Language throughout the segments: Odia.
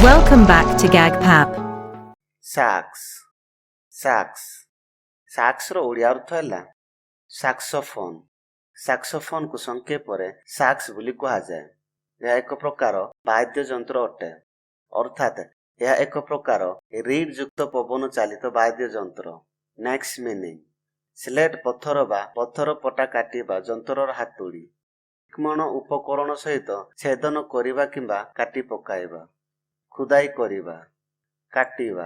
Welcome back to GagPap. Sax sax ସାକ୍ସର ଓଡ଼ିଆ ଅର୍ଥ ହେଲା ସାକ୍ସୋଫୋନ୍। ସାକ୍ସୋଫୋନ୍କୁ ସଂକ୍ଷେପରେ ସାକ୍ସ ବୋଲି କୁହାଯାଏ। ଏହା ଏକ ପ୍ରକାର ବାଦ୍ୟ ଯନ୍ତ୍ର ଅଟେ, ଅର୍ଥାତ୍ ଏହା ଏକ ପ୍ରକାର ରିଡ୍ ଯୁକ୍ତ ପବନ ଚାଳିତ ବାଦ୍ୟ ଯନ୍ତ୍ର। ନେକ୍ସଟ ମିନିଂ ସ୍ଲେଟ୍ ପଥର ବା ପଥର ପଟା କାଟିବା ଯନ୍ତ୍ରର ହାତୁଡ଼ି। ତୀକ୍ଷ୍ଣ ଉପକରଣ ସହିତ ଛେଦନ କରିବା କିମ୍ବା କାଟି ପକାଇବା। ଖୁଦାଇ କରିବା, କାଟିବା,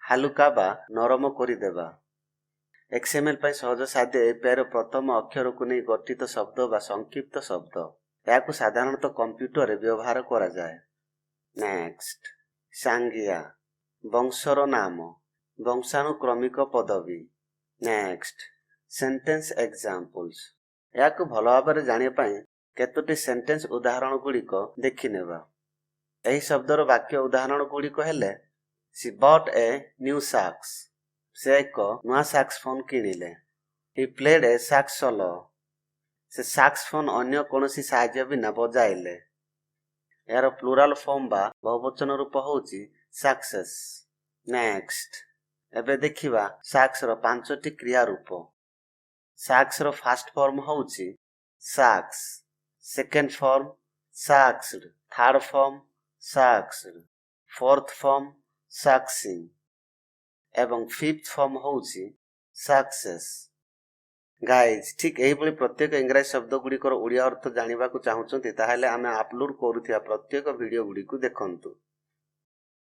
ହାଲୁକା ବା ନରମ କରିଦେବା। XML ପାଇଁ ସହଜ ସାଧ୍ୟ APIର ପ୍ରଥମ ଅକ୍ଷରକୁ ନେଇ ଗଠିତ ଶବ୍ଦ ବା ସଂକ୍ଷିପ୍ତ ଶବ୍ଦ। ଏହାକୁ ସାଧାରଣତଃ କମ୍ପ୍ୟୁଟରରେ ବ୍ୟବହାର କରାଯାଏ। ନେକ୍ସଟ ସାଙ୍ଗିଆ ବଂଶର ନାମ, ବଂଶାନୁକ୍ରମିକ ପଦବୀ। Next sentence examples. ଏହାକୁ ଭଲ ଭାବରେ ଜାଣିବା ପାଇଁ କେତୋଟି ସେଣ୍ଟେନ୍ସ ଉଦାହରଣ ଗୁଡ଼ିକ ଦେଖିନେବା। ଏହି ଶବ୍ଦର ବାକ୍ୟ ଉଦାହରଣ ଗୁଡ଼ିକ ହେଲେ She bought a new sax. ସେ ଏକ ନୂଆ ସାକ୍ସଫୋନ୍ କିଣିଲେ। He played a sax solo. ସେ ସାକ୍ସଫୋନ୍ ଅନ୍ୟ କୌଣସି ସାହାଯ୍ୟ ବିନା ବଜାଇଲେ। ଏହାର ପ୍ଲୁରାଲ ଫର୍ମ ବା ବହୁବଚନ ରୂପ ହେଉଛି ସାକ୍ସେସ୍। ନେକ୍ସଟ ଏବେ ଦେଖିବା ସାକ୍ସର 5ଟି କ୍ରିୟା ରୂପ। ସାକ୍ସର ଫାଷ୍ଟ ଫର୍ମ ହେଉଛି sax, second form saxed, third form saxed, fourth form saxing ଏବଂ ଫିଫ୍ଥ ଫର୍ମ ହେଉଛି ସାକ୍ସେସ୍। ଗାଇଜ୍, ଠିକ୍ ଏହିଭଳି ପ୍ରତ୍ୟେକ ଇଂରାଜୀ ଶବ୍ଦ ଗୁଡ଼ିକର ଓଡ଼ିଆ ଅର୍ଥ ଜାଣିବାକୁ ଚାହୁଁଛନ୍ତି ତାହେଲେ ଆମେ ଅପଲୋଡ୍ କରୁଥିବା ପ୍ରତ୍ୟେକ ଭିଡ଼ିଓ ଗୁଡ଼ିକୁ ଦେଖନ୍ତୁ।